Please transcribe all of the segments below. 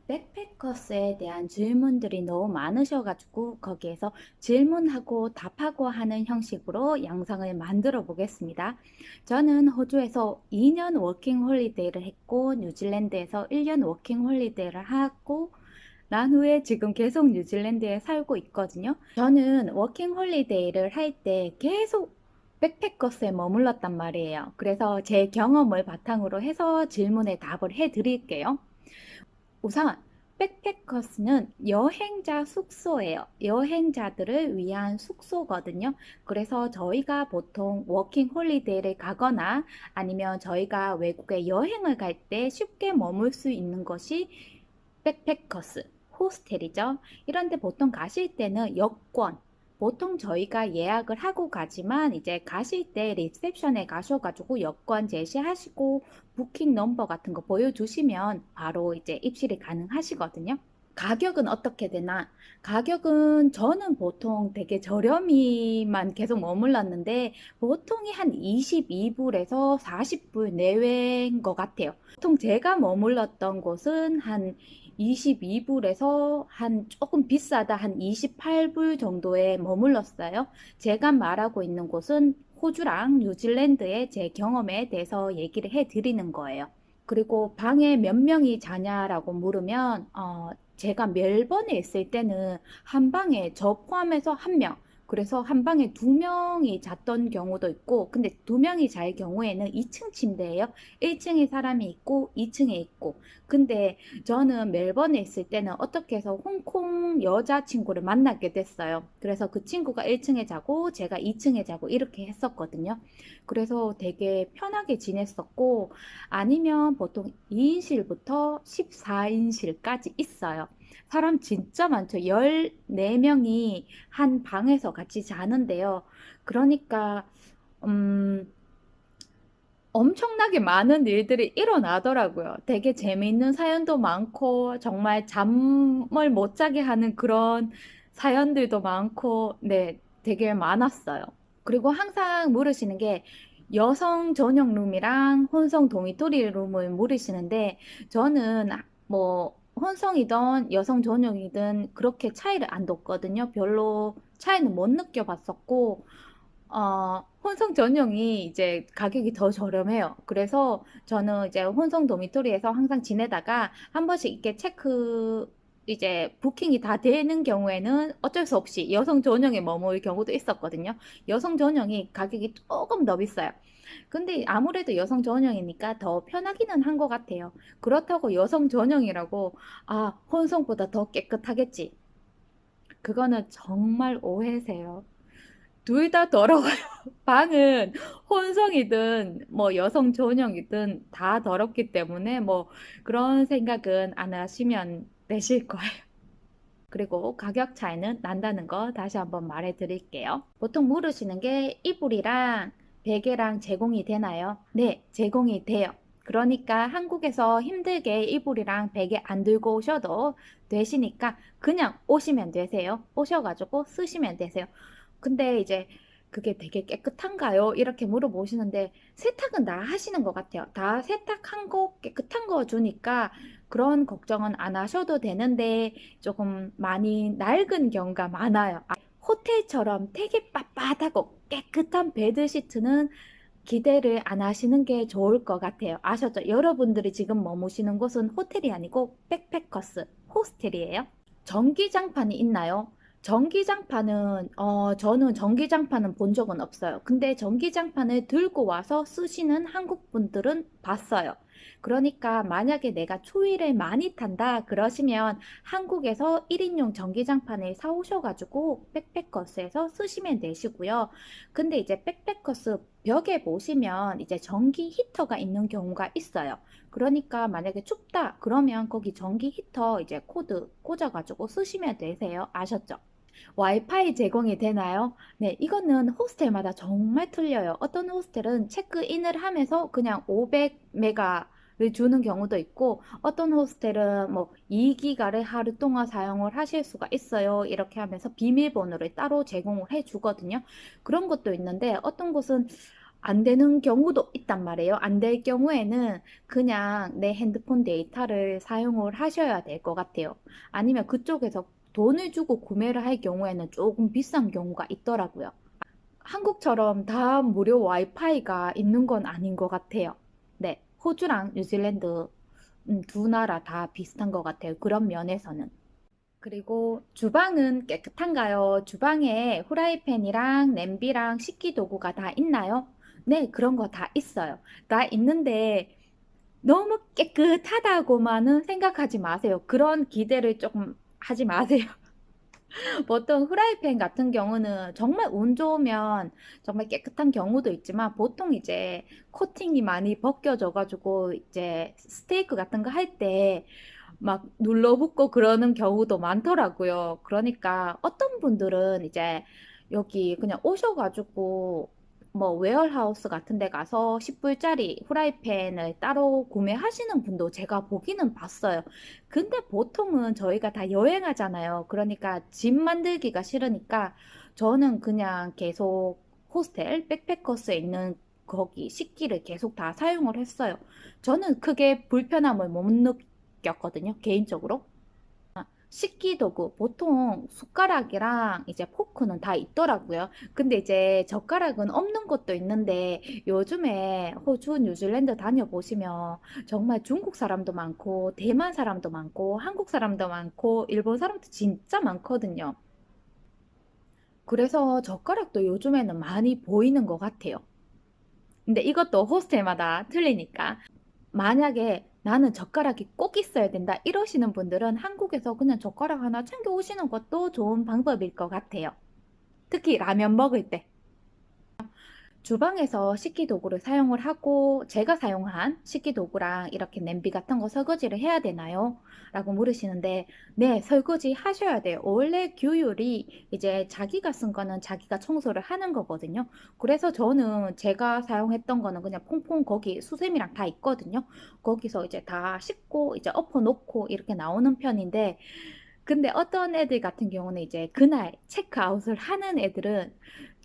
백패커스에 대한 질문들이 너무 많으셔가지고 거기에서 질문하고 답하고 하는 형식으로 영상을 만들어 보겠습니다. 저는 호주에서 2년 워킹 홀리데이를 했고 뉴질랜드에서 1년 워킹 홀리데이를 하고 난 후에 지금 계속 뉴질랜드에 살고 있거든요. 저는 워킹 홀리데이를 할 때 계속 백패커스에 머물렀단 말이에요. 그래서 제 경험을 바탕으로 해서 질문에 답을 해 드릴게요. 우선 백패커스는 여행자 숙소예요. 여행자들을 위한 숙소거든요. 그래서 저희가 보통 워킹 홀리데이를 가거나 아니면 저희가 외국에 여행을 갈 때 쉽게 머물 수 있는 것이 백패커스, 호스텔이죠. 이런데 보통 가실 때는 여권, 보통 저희가 예약을 하고 가지만 이제 가실 때 리셉션에 가셔가지고 여권 제시하시고 부킹 넘버 같은 거 보여주시면 바로 이제 입실이 가능하시거든요. 가격은 어떻게 되나? 가격은 저는 보통 되게 저렴이만 계속 머물렀는데 보통이 한 22불에서 40불 내외인 것 같아요. 보통 제가 머물렀던 곳은 한 22불에서 한 조금 비싸다 한 28불 정도에 머물렀어요. 제가 말하고 있는 곳은 호주랑 뉴질랜드의 제 경험에 대해서 얘기를 해 드리는 거예요. 그리고 방에 몇 명이 자냐라고 물으면 제가 멜번에 있을 때는 한 방에 저 포함해서 한 명, 그래서 한 방에 두 명이 잤던 경우도 있고, 근데 두 명이 잘 경우에는 2층 침대예요. 1층에 사람이 있고 2층에 있고. 근데 저는 멜번에 있을 때는 어떻게 해서 홍콩 여자친구를 만나게 됐어요. 그래서 그 친구가 1층에 자고 제가 2층에 자고 이렇게 했었거든요. 그래서 되게 편하게 지냈었고, 아니면 보통 2인실부터 14인실까지 있어요. 사람 진짜 많죠. 14명이 한 방에서 같이 자는데요. 그러니까, 음, 엄청나게 많은 일들이 일어나더라고요. 되게 재미있는 사연도 많고, 정말 잠을 못 자게 하는 그런 사연들도 많고, 네, 되게 많았어요. 그리고 항상 물으시는 게 여성 전용 룸이랑 혼성 도미토리 룸을 물으시는데, 저는 뭐, 혼성이든 여성 전용이든 그렇게 차이를 안 뒀거든요. 별로 차이는 못 느껴봤었고, 혼성 전용이 이제 가격이 더 저렴해요. 그래서 저는 이제 혼성 도미토리에서 항상 지내다가 한 번씩 이렇게 이제 부킹이 다 되는 경우에는 어쩔 수 없이 여성 전용에 머물 경우도 있었거든요. 여성 전용이 가격이 조금 더 비싸요. 근데 아무래도 여성 전용이니까 더 편하기는 한 것 같아요. 그렇다고 여성 전용이라고, 혼성보다 더 깨끗하겠지. 그거는 정말 오해세요. 둘 다 더러워요. 방은 혼성이든 뭐 여성 전용이든 다 더럽기 때문에 뭐 그런 생각은 안 하시면 되실 거예요. 그리고 가격 차이는 난다는 거 다시 한번 말해 드릴게요. 보통 물으시는 게 이불이랑 베개랑 제공이 되나요? 네, 제공이 돼요. 그러니까 한국에서 힘들게 이불이랑 베개 안 들고 오셔도 되시니까 그냥 오시면 되세요. 오셔가지고 쓰시면 되세요. 근데 이제 그게 되게 깨끗한가요? 이렇게 물어보시는데 세탁은 다 하시는 것 같아요. 다 세탁한 거 깨끗한 거 주니까 그런 걱정은 안 하셔도 되는데 조금 많이 낡은 경우가 많아요. 호텔처럼 되게 빳빳하고 깨끗한 베드시트는 기대를 안 하시는 게 좋을 것 같아요. 아셨죠? 여러분들이 지금 머무시는 곳은 호텔이 아니고 백패커스, 호스텔이에요. 전기장판이 있나요? 저는 전기장판은 본 적은 없어요. 근데 전기장판을 들고 와서 쓰시는 한국 분들은 봤어요. 그러니까 만약에 내가 추위를 많이 탄다 그러시면 한국에서 1인용 전기장판을 사오셔가지고 백패커스에서 쓰시면 되시고요. 근데 이제 백패커스 벽에 보시면 이제 전기 히터가 있는 경우가 있어요. 그러니까 만약에 춥다 그러면 거기 전기 히터 이제 코드 꽂아가지고 쓰시면 되세요. 아셨죠? 와이파이 제공이 되나요? 네, 이거는 호스텔마다 정말 틀려요. 어떤 호스텔은 체크인을 하면서 그냥 500메가를 주는 경우도 있고, 어떤 호스텔은 뭐 2기가를 하루 동안 사용을 하실 수가 있어요. 이렇게 하면서 비밀번호를 따로 제공을 해 주거든요. 그런 것도 있는데, 어떤 곳은 안 되는 경우도 있단 말이에요. 안 될 경우에는 그냥 내 핸드폰 데이터를 사용을 하셔야 될 것 같아요. 아니면 그쪽에서 돈을 주고 구매를 할 경우에는 조금 비싼 경우가 있더라고요. 한국처럼 다 무료 와이파이가 있는 건 아닌 것 같아요. 네, 호주랑 뉴질랜드 두 나라 다 비슷한 것 같아요. 그런 면에서는. 그리고 주방은 깨끗한가요? 주방에 후라이팬이랑 냄비랑 식기 도구가 다 있나요? 네, 그런 거 다 있어요. 다 있는데 너무 깨끗하다고만은 생각하지 마세요. 그런 기대를 조금 하지 마세요. 보통 후라이팬 같은 경우는 정말 운 좋으면 정말 깨끗한 경우도 있지만 보통 이제 코팅이 많이 벗겨져가지고 이제 스테이크 같은 거 할 때 막 눌러붙고 그러는 경우도 많더라고요. 그러니까 어떤 분들은 이제 여기 그냥 오셔가지고 뭐 웨어하우스 같은 데 가서 10불짜리 후라이팬을 따로 구매하시는 분도 제가 보기는 봤어요. 근데 보통은 저희가 다 여행하잖아요. 그러니까 집 만들기가 싫으니까 저는 그냥 계속 호스텔, 백패커스에 있는 거기 식기를 계속 다 사용을 했어요. 저는 크게 불편함을 못 느꼈거든요, 개인적으로. 식기 도구, 보통 숟가락이랑 이제 포크는 다 있더라고요. 근데 이제 젓가락은 없는 것도 있는데 요즘에 호주, 뉴질랜드 다녀보시면 정말 중국 사람도 많고, 대만 사람도 많고, 한국 사람도 많고, 일본 사람도 진짜 많거든요. 그래서 젓가락도 요즘에는 많이 보이는 것 같아요. 근데 이것도 호스텔마다 틀리니까. 만약에 나는 젓가락이 꼭 있어야 된다 이러시는 분들은 한국에서 그냥 젓가락 하나 챙겨 오시는 것도 좋은 방법일 것 같아요. 특히 라면 먹을 때. 주방에서 식기도구를 사용을 하고 제가 사용한 식기도구랑 이렇게 냄비 같은 거 설거지를 해야 되나요? 라고 물으시는데 네, 설거지 하셔야 돼요. 원래 규율이 이제 자기가 쓴 거는 자기가 청소를 하는 거거든요. 그래서 저는 제가 사용했던 거는 그냥 퐁퐁 거기 수세미랑 다 있거든요. 거기서 이제 다 씻고 이제 엎어 놓고 이렇게 나오는 편인데 근데 어떤 애들 같은 경우는 이제 그날 체크아웃을 하는 애들은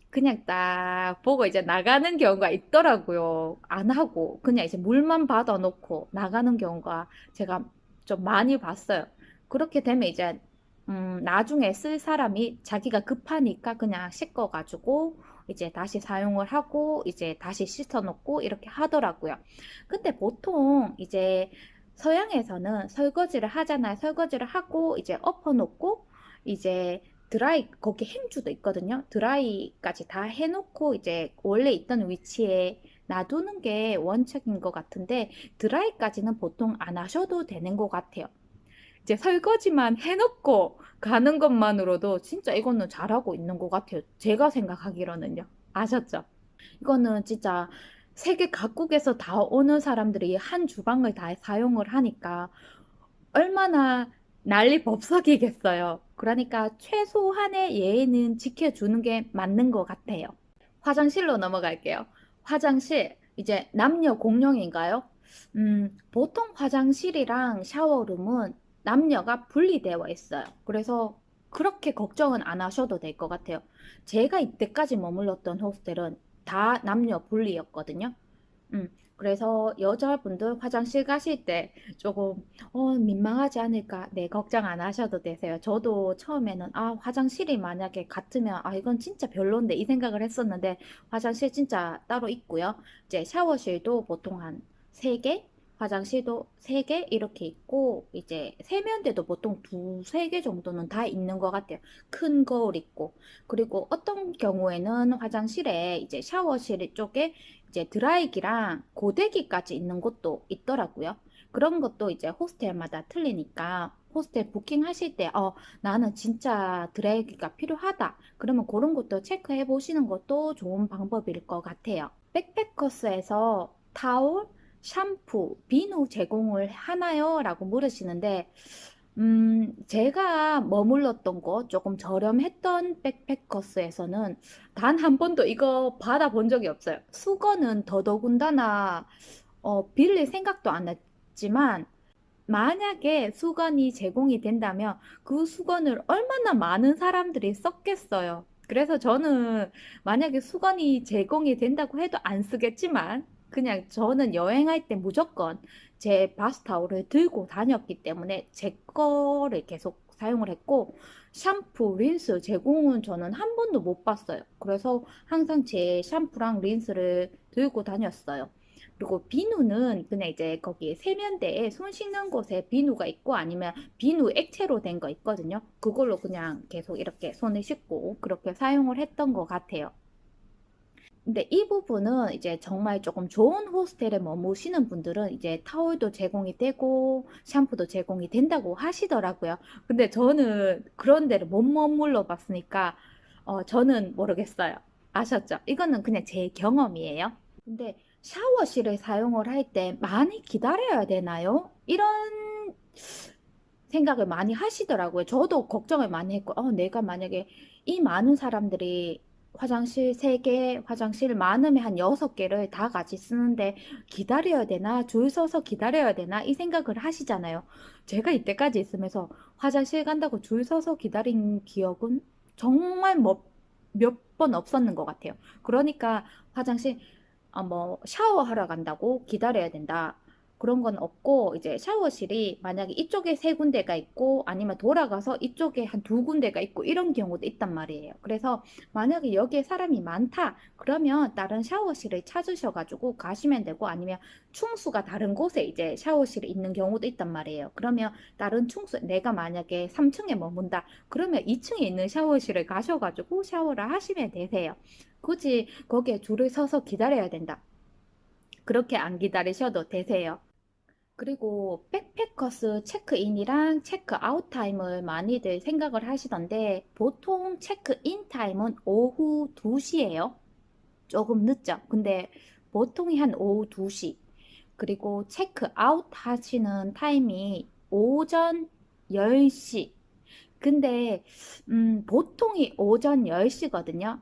그냥 딱 보고 이제 나가는 경우가 있더라고요. 안 하고 그냥 이제 물만 받아놓고 나가는 경우가 제가 좀 많이 봤어요. 그렇게 되면 이제 나중에 쓸 사람이 자기가 급하니까 그냥 씻어가지고 이제 다시 사용을 하고 이제 다시 씻어놓고 이렇게 하더라고요. 근데 보통 이제 서양에서는 설거지를 하잖아요. 설거지를 하고 이제 엎어놓고 이제 드라이 거기 행주도 있거든요. 드라이까지 다 해놓고 이제 원래 있던 위치에 놔두는 게 원칙인 것 같은데 드라이까지는 보통 안 하셔도 되는 것 같아요. 이제 설거지만 해놓고 가는 것만으로도 진짜 이거는 잘하고 있는 것 같아요. 제가 생각하기로는요. 아셨죠? 이거는 진짜 세계 각국에서 다 오는 사람들이 한 주방을 다 사용을 하니까 얼마나 난리 법석이겠어요. 그러니까 최소한의 예의는 지켜주는 게 맞는 것 같아요. 화장실로 넘어갈게요. 화장실, 이제 남녀 공용인가요? 보통 화장실이랑 샤워룸은 남녀가 분리되어 있어요. 그래서 그렇게 걱정은 안 하셔도 될 것 같아요. 제가 이때까지 머물렀던 호스텔은 다 남녀 분리였거든요. 그래서 여자분들 화장실 가실 때 조금 민망하지 않을까? 네, 걱정 안 하셔도 되세요. 저도 처음에는 화장실이 만약에 같으면 이건 진짜 별론데 이 생각을 했었는데 화장실 진짜 따로 있고요. 이제 샤워실도 보통 한 3개, 화장실도 3개 이렇게 있고 이제 세면대도 보통 두세 개 정도는 다 있는 것 같아요. 큰 거울 있고. 그리고 어떤 경우에는 화장실에 이제 샤워실 쪽에 이제 드라이기랑 고데기까지 있는 곳도 있더라고요. 그런 것도 이제 호스텔마다 틀리니까 호스텔 부킹 하실 때, 나는 진짜 드라이기가 필요하다. 그러면 그런 것도 체크해 보시는 것도 좋은 방법일 것 같아요. 백패커스에서 타올, 샴푸, 비누 제공을 하나요? 라고 물으시는데, 제가 머물렀던 곳, 조금 저렴했던 백패커스에서는 단 한 번도 이거 받아본 적이 없어요. 수건은 더더군다나, 빌릴 생각도 안 했지만, 만약에 수건이 제공이 된다면 그 수건을 얼마나 많은 사람들이 썼겠어요. 그래서 저는 만약에 수건이 제공이 된다고 해도 안 쓰겠지만 그냥 저는 여행할 때 무조건 제 바스타올을 들고 다녔기 때문에 제 거를 계속 사용을 했고 샴푸, 린스 제공은 저는 한 번도 못 봤어요. 그래서 항상 제 샴푸랑 린스를 들고 다녔어요. 그리고 비누는 그냥 이제 거기 세면대에 손 씻는 곳에 비누가 있고 아니면 비누 액체로 된 거 있거든요. 그걸로 그냥 계속 이렇게 손을 씻고 그렇게 사용을 했던 것 같아요. 근데 이 부분은 이제 정말 조금 좋은 호스텔에 머무시는 분들은 이제 타월도 제공이 되고 샴푸도 제공이 된다고 하시더라고요. 근데 저는 그런 데를 못 머물러 봤으니까 저는 모르겠어요. 아셨죠? 이거는 그냥 제 경험이에요. 근데 샤워실을 사용을 할 때 많이 기다려야 되나요? 이런 생각을 많이 하시더라고요. 저도 걱정을 많이 했고, 내가 만약에 이 많은 사람들이 화장실 3개, 화장실 많으면 한 6개를 다 같이 쓰는데 기다려야 되나? 줄 서서 기다려야 되나? 이 생각을 하시잖아요. 제가 이때까지 있으면서 화장실 간다고 줄 서서 기다린 기억은 정말 몇 번 없었는 것 같아요. 그러니까 화장실 뭐 샤워하러 간다고 기다려야 된다. 그런 건 없고 이제 샤워실이 만약에 이쪽에 3군데가 있고 아니면 돌아가서 이쪽에 한 2군데가 있고 이런 경우도 있단 말이에요. 그래서 만약에 여기에 사람이 많다 그러면 다른 샤워실을 찾으셔가지고 가시면 되고 아니면 충수가 다른 곳에 이제 샤워실이 있는 경우도 있단 말이에요. 그러면 다른 충수 내가 만약에 3층에 머문다 그러면 2층에 있는 샤워실을 가셔가지고 샤워를 하시면 되세요. 굳이 거기에 줄을 서서 기다려야 된다. 그렇게 안 기다리셔도 되세요. 그리고 백패커스 체크인이랑 체크아웃 타임을 많이들 생각을 하시던데 보통 체크인 타임은 오후 2시예요. 조금 늦죠. 근데 보통이 한 오후 2시. 그리고 체크아웃 하시는 타임이 오전 10시. 근데 보통이 오전 10시거든요.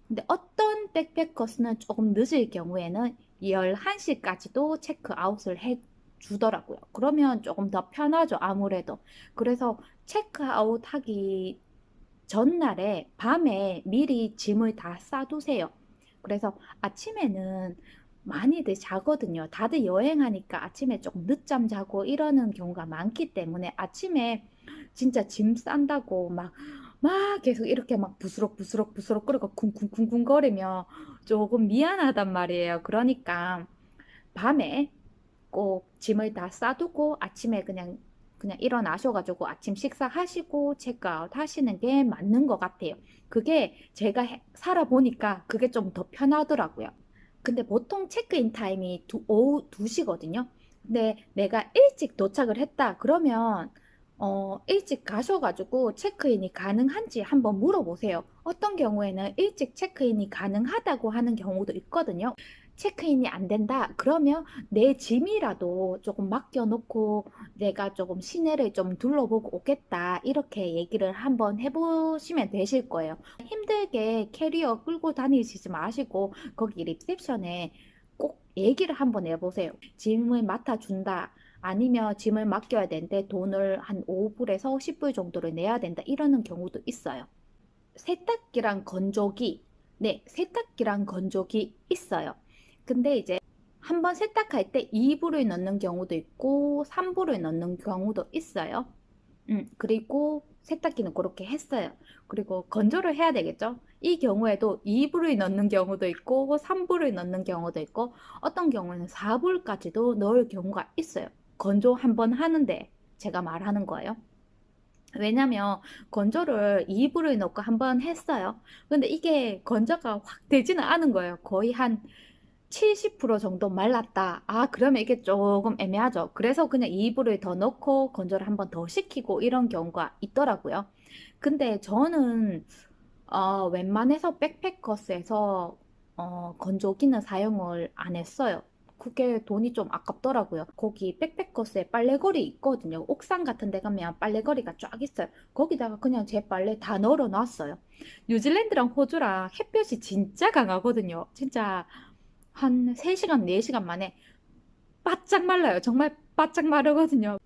근데 어떤 백패커스는 조금 늦을 경우에는 11시까지도 체크아웃을 해 주더라고요. 그러면 조금 더 편하죠, 아무래도. 그래서 체크아웃 하기 전날에 밤에 미리 짐을 다 싸두세요. 그래서 아침에는 많이들 자거든요. 다들 여행하니까 아침에 조금 늦잠 자고 이러는 경우가 많기 때문에 아침에 진짜 짐 싼다고 막 계속 이렇게 막 부스럭부스럭부스럭 끓이고 쿵쿵쿵쿵거리며 조금 미안하단 말이에요. 그러니까 밤에 꼭 짐을 다 싸두고 아침에 그냥 일어나셔가지고 아침 식사하시고 체크아웃 하시는 게 맞는 것 같아요. 그게 제가 살아보니까 그게 좀 더 편하더라고요. 근데 보통 체크인 타임이 오후 2시거든요. 근데 내가 일찍 도착을 했다. 그러면 일찍 가셔가지고 체크인이 가능한지 한번 물어보세요. 어떤 경우에는 일찍 체크인이 가능하다고 하는 경우도 있거든요. 체크인이 안 된다. 그러면 내 짐이라도 조금 맡겨놓고 내가 조금 시내를 좀 둘러보고 오겠다. 이렇게 얘기를 한번 해보시면 되실 거예요. 힘들게 캐리어 끌고 다니시지 마시고 거기 리셉션에 꼭 얘기를 한번 해보세요. 짐을 맡아준다. 아니면 짐을 맡겨야 되는데 돈을 한 5불에서 10불 정도를 내야 된다. 이러는 경우도 있어요. 세탁기랑 건조기, 네, 세탁기랑 건조기 있어요. 근데 이제 한번 세탁할 때 2불을 넣는 경우도 있고 3불을 넣는 경우도 있어요. 그리고 세탁기는 그렇게 했어요. 그리고 건조를 해야 되겠죠? 이 경우에도 2불을 넣는 경우도 있고 3불을 넣는 경우도 있고 어떤 경우에는 4불까지도 넣을 경우가 있어요. 건조 한번 하는데 제가 말하는 거예요. 왜냐면 건조를 2불을 넣고 한번 했어요. 근데 이게 건조가 확 되지는 않은 거예요. 거의 한 70% 정도 말랐다. 그러면 이게 조금 애매하죠. 그래서 그냥 2불을 더 넣고 건조를 한번 더 시키고 이런 경우가 있더라고요. 근데 저는 웬만해서 백패커스에서 건조기는 사용을 안 했어요. 그게 돈이 좀 아깝더라고요. 거기 백패커스에 빨래거리 있거든요. 옥상 같은 데 가면 빨래거리가 쫙 있어요. 거기다가 그냥 제 빨래 다 널어 놨어요. 뉴질랜드랑 호주랑 햇볕이 진짜 강하거든요. 진짜 한 3시간, 4시간 만에 바짝 말라요. 정말 바짝 마르거든요.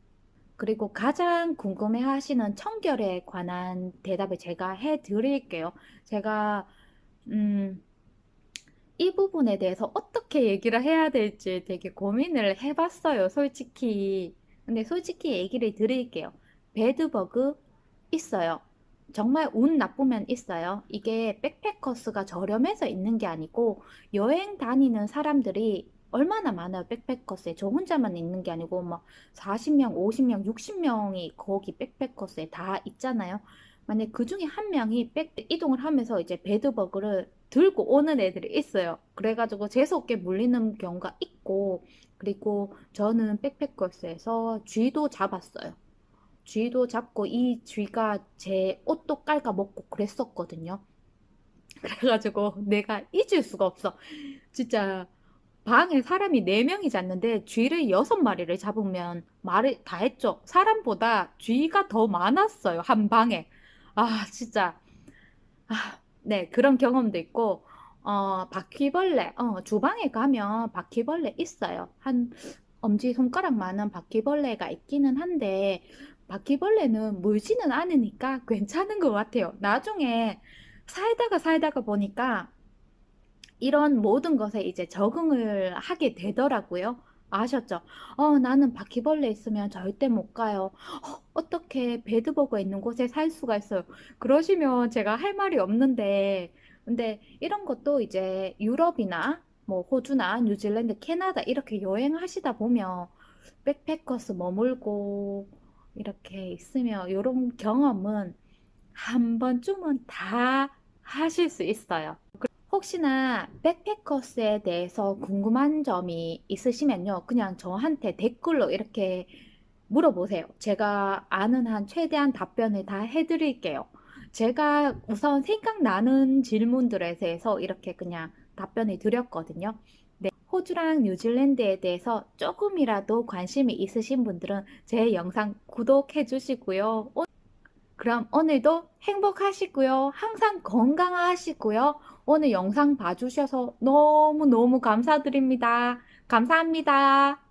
그리고 가장 궁금해 하시는 청결에 관한 대답을 제가 해 드릴게요. 제가, 음, 이 부분에 대해서 어떻게 얘기를 해야 될지 되게 고민을 해봤어요, 솔직히. 근데 솔직히 얘기를 드릴게요. 배드버그 있어요. 정말 운 나쁘면 있어요. 이게 백패커스가 저렴해서 있는 게 아니고 여행 다니는 사람들이 얼마나 많아요, 백패커스에. 저 혼자만 있는 게 아니고 막 40명, 50명, 60명이 거기 백패커스에 다 있잖아요. 만약 그 중에 한 명이 백 이동을 하면서 이제 배드버그를 들고 오는 애들이 있어요. 그래가지고 재수없게 물리는 경우가 있고, 그리고 저는 백패커스에서 쥐도 잡았어요. 쥐도 잡고 이 쥐가 제 옷도 깔까 먹고 그랬었거든요. 그래가지고 내가 잊을 수가 없어. 진짜 방에 사람이 4명이 잤는데 쥐를 6마리를 잡으면 말을 다 했죠. 사람보다 쥐가 더 많았어요, 한 방에. 아, 진짜. 아, 네, 그런 경험도 있고, 바퀴벌레, 주방에 가면 바퀴벌레 있어요. 한 엄지손가락만한 바퀴벌레가 있기는 한데, 바퀴벌레는 물지는 않으니까 괜찮은 것 같아요. 나중에 살다가 보니까 이런 모든 것에 이제 적응을 하게 되더라고요. 아셨죠? 나는 바퀴벌레 있으면 절대 못 가요. 어떻게 배드버거 있는 곳에 살 수가 있어요? 그러시면 제가 할 말이 없는데, 근데 이런 것도 이제 유럽이나 뭐 호주나 뉴질랜드, 캐나다 이렇게 여행하시다 보면 백패커스 머물고 이렇게 있으면 이런 경험은 한 번쯤은 다 하실 수 있어요. 혹시나 백패커스에 대해서 궁금한 점이 있으시면요. 그냥 저한테 댓글로 이렇게 물어보세요. 제가 아는 한 최대한 답변을 다 해드릴게요. 제가 우선 생각나는 질문들에 대해서 이렇게 그냥 답변을 드렸거든요. 네, 호주랑 뉴질랜드에 대해서 조금이라도 관심이 있으신 분들은 제 영상 구독해 주시고요. 그럼 오늘도 행복하시고요. 항상 건강하시고요. 오늘 영상 봐주셔서 너무너무 감사드립니다. 감사합니다.